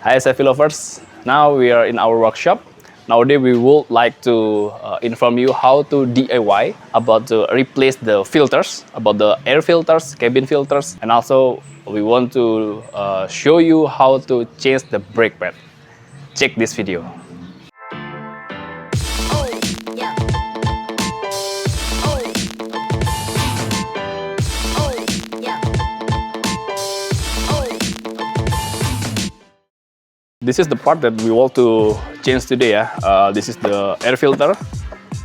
Hi safety lovers, now we are in our workshop. Nowadays we would like to inform you how to DIY about to replace the filters, about the air filters, cabin filters, and also we want to show you how to change the brake pad. Check this video. This is the part that we want to change today. This is the air filter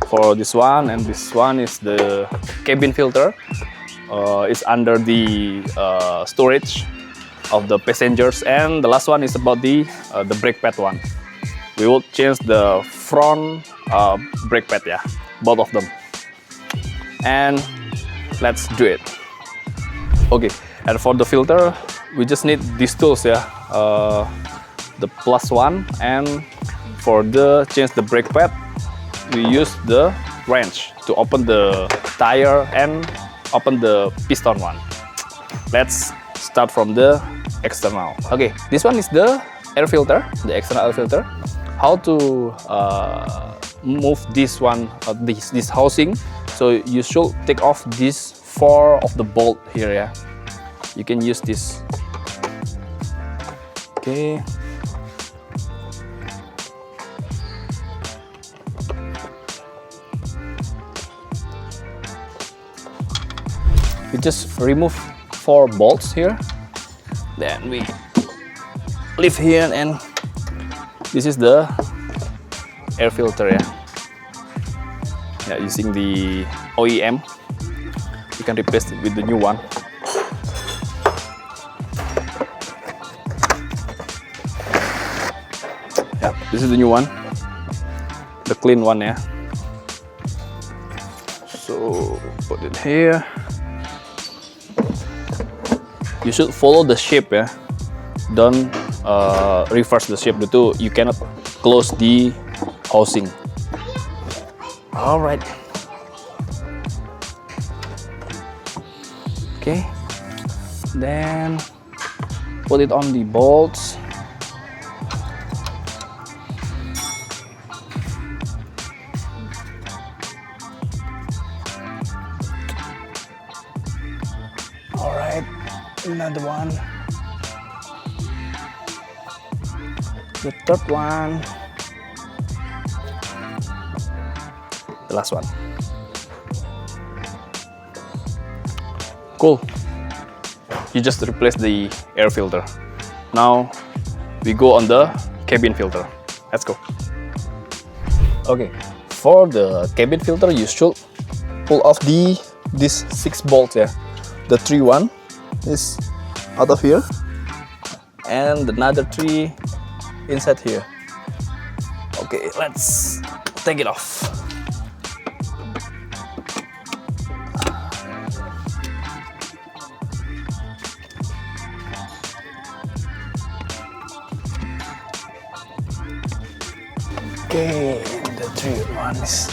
for this one, and this one is the cabin filter. It's under the storage of the passengers, and the last one is about the brake pad one. We will change the front brake pad, both of them. And let's do it. Okay, and for the filter, we just need these tools, the plus one, and for the change the brake pad we use the wrench to open the tire and open the piston one. Let's start from the external. Okay, this one is the air filter, the external air filter. How to move this one, this housing? So you should take off these 4 of the bolt here. You can use this. Okay. We just remove 4 bolts here, then we lift here, and this is the air filter. Using the OEM, you can replace it with the new one. This is the new one, the clean one. So put it here. You should follow the shape, Don't reverse the shape too. You cannot close the housing. All right. Okay. Then put it on the bolts. All right. Another one, the third one, the last one. Cool. You just replace the air filter. Now we go on the cabin filter. Let's go. Okay, for the cabin filter you should pull off these 6 bolts. The 3 one is out of here, and another 3 inside here. Okay, let's take it off. Okay, the 3 ones.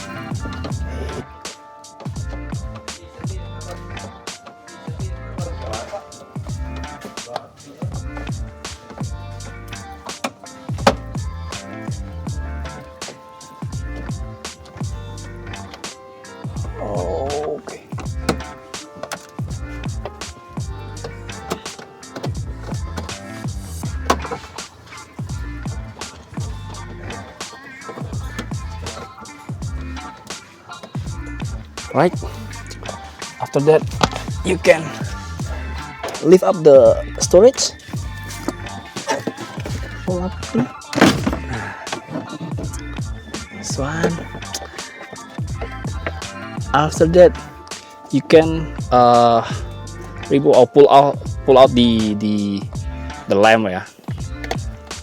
Right. After that, you can lift up the storage. Pull up this one. After that, you can remove or pull out the lamp.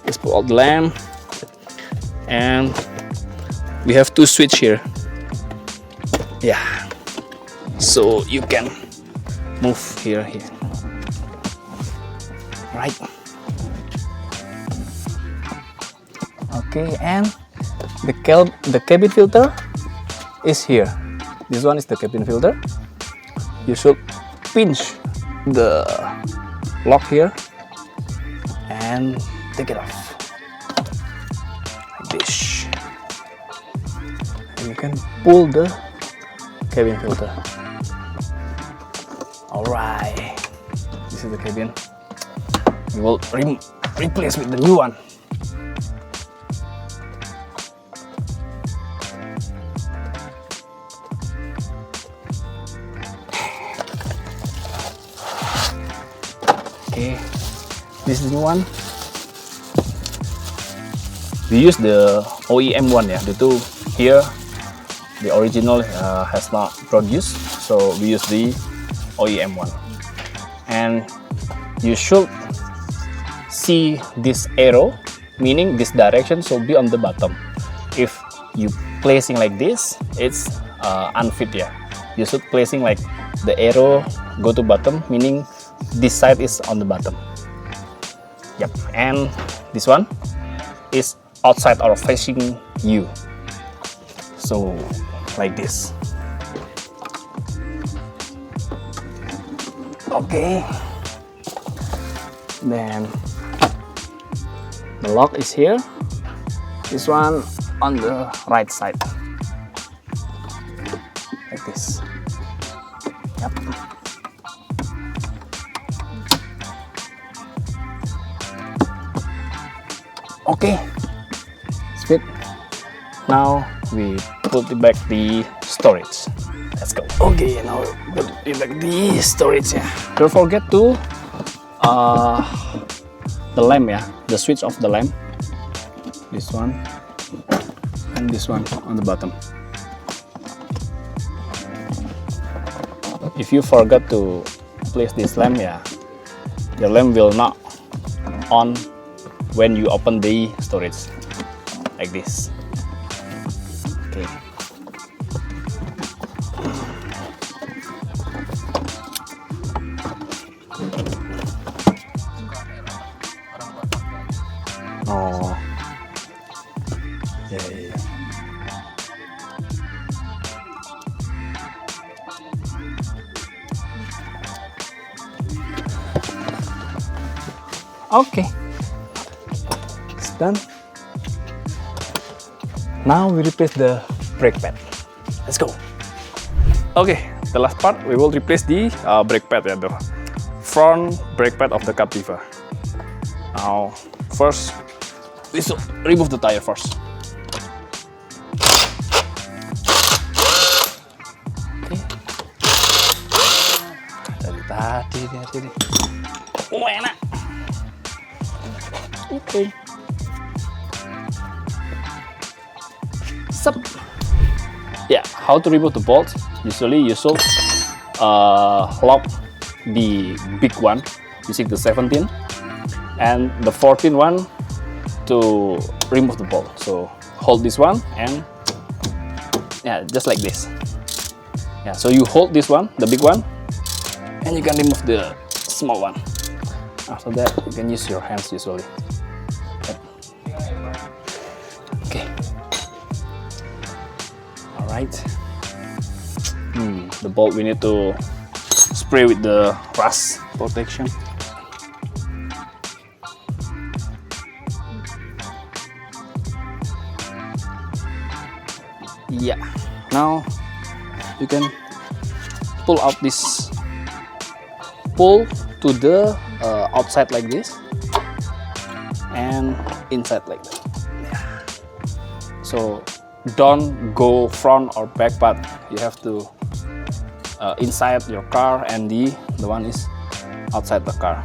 Just pull out the lamp, and we have 2 switch here. So you can move here. Right. Okay, and the cabin filter is here. This one is the cabin filter. You should pinch the lock here and take it off like this, and you can pull the cabin filter. Alright, this is the cabin. We will replace with the new one. Okay, this is the new one. We use the OEM one, yeah, due to here the original has not produced, so we use the OEM one. And you should see this arrow, meaning this direction should be on the bottom. If you placing like this, it's unfit, yeah. You should placing like the arrow go to bottom, meaning this side is on the bottom. Yep, and this one is outside or facing you. So like this. Okay. Then the lock is here. This one on the right side. Like this. Yep. Okay, it's fit. Now we put it back the storage. Let's go. Okay, now put it back the storage. Yeah. Don't forget to the lamp, yeah, the switch of the lamp. This one and this one on the bottom. If you forgot to place this lamp, yeah, your lamp will not on when you open the storage, like this. Okay. Oh. Yeah. Okay. Done. Now we replace the brake pad. Let's go. Okay, the last part we will replace the brake pad, yeah, the front brake pad of the Captiva. Now, first we should remove the tire first. Okay. Dari tadi. Enak. Okay. Yeah, how to remove the bolt? Usually you should lock the big one using the 17 and the 14 one to remove the bolt. So hold this one and yeah, just like this. Yeah, so you hold this one, the big one, and you can remove the small one. After that, you can use your hands usually. Okay. Alright. The bolt we need to spray with the rust protection. Yeah. Now you can pull out this. Pull to the outside like this and inside like that. Yeah. So don't go front or back, but you have to inside your car and the one is outside the car.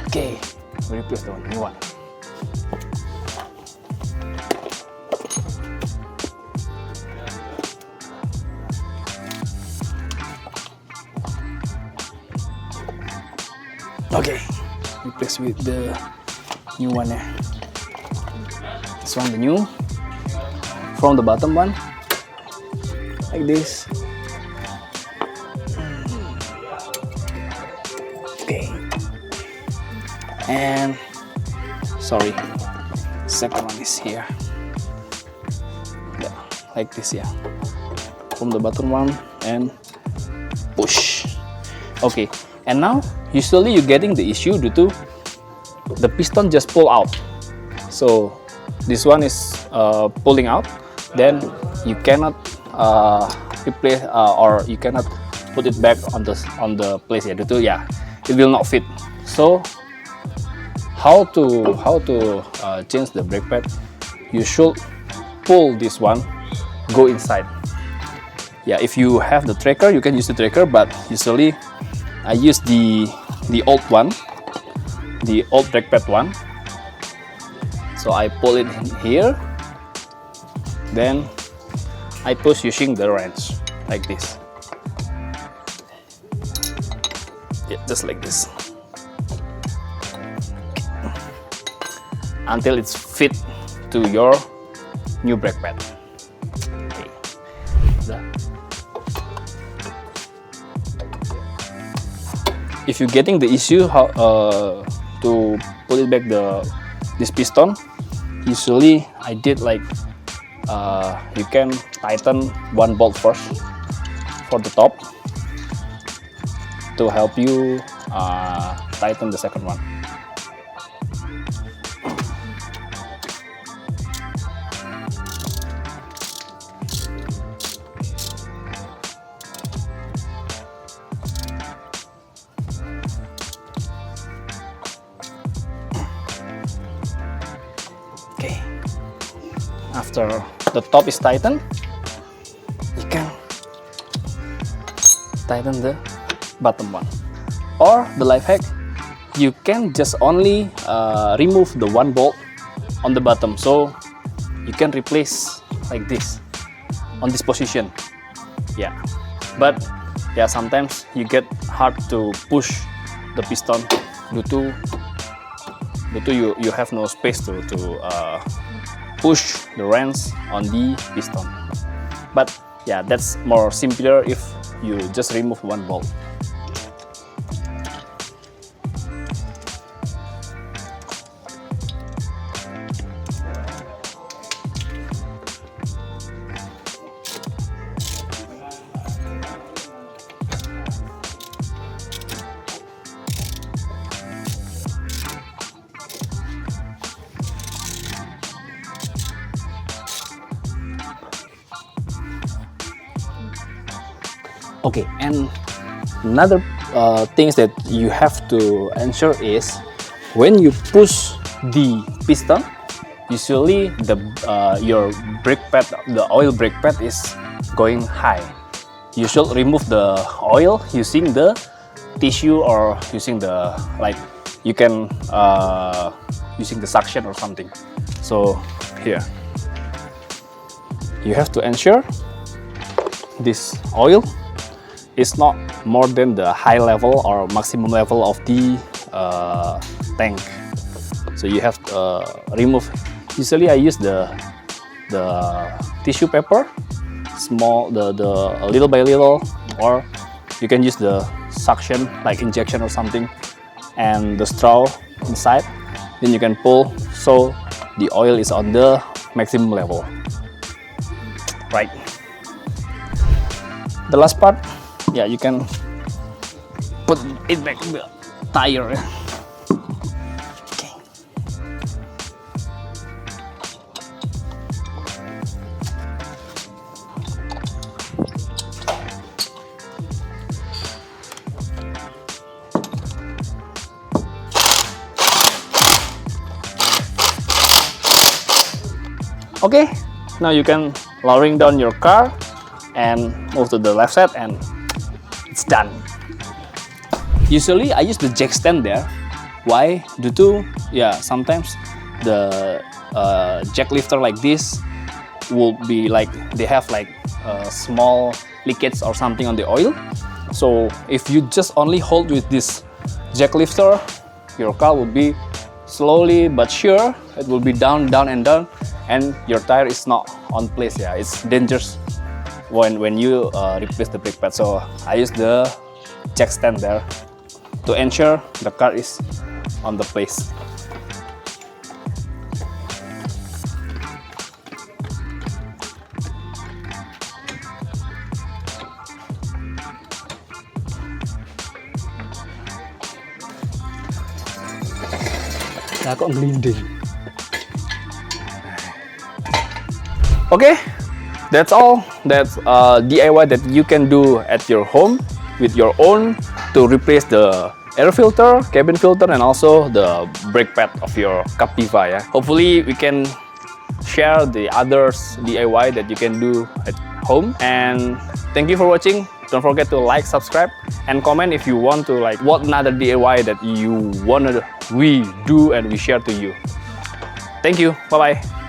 Okay, we replace the new one. Okay, replace with the new one. This one the new, from the bottom one, like this. Okay, and sorry, second one is here. Yeah, like this, yeah, from the bottom one and push. Okay, and now usually you're getting the issue due to the piston just pull out. So this one is pulling out, then you cannot replace or you cannot put it back on the place ya. Itu ya, it will not fit. So how to change the brake pad? You should pull this one, go inside. Yeah, if you have the tracker, you can use the tracker, but usually I use the old one, the old brake pad one. So I pull it in here, then I push using the wrench like this. Yeah, just like this, until it's fit to your new brake pad. Okay. If you're getting the issue how to pull it back this piston, usually I did like you can tighten one bolt first for the top to help you tighten the second one. Okay, after the top is tightened, you can tighten the bottom one. Or the life hack, you can just only remove the one bolt on the bottom, so you can replace like this on this position. Yeah, but yeah, sometimes you get hard to push the piston due to you have no space to push the wrench on the piston. But yeah, that's more simpler if you just remove one bolt. Okay, and another things that you have to ensure is when you push the piston, usually your brake pad, the oil brake pad is going high. You should remove the oil using the tissue or using the you can using the suction or something. So here you have to ensure this oil is not more than the high level or maximum level of the tank. So you have to remove. Usually I use the tissue paper, small, the little by little, or you can use the suction like injection or something, and the straw inside. Then you can pull so the oil is on the maximum level. Right. The last part. Yeah, you can put it back in the tire. Okay. Okay, now you can lowering down your car and move to the left side, and it's done. Usually I use the jack stand there. Why? Due to sometimes the jack lifter like this will be like they have like small leakage or something on the oil. So if you just only hold with this jack lifter, your car will be slowly but sure it will be down, and your tire is not on place. Yeah, it's dangerous when you replace the brake pad. So I use the jack stand there to ensure the car is on the place. Lah kok ngelinding. Okay, that's all. That's DIY that you can do at your home with your own to replace the air filter, cabin filter, and also the brake pad of your Captiva. Yeah. Hopefully, we can share the others DIY that you can do at home. And thank you for watching. Don't forget to like, subscribe, and comment if you want to like what another DIY that you wanna we do and we share to you. Thank you. Bye bye.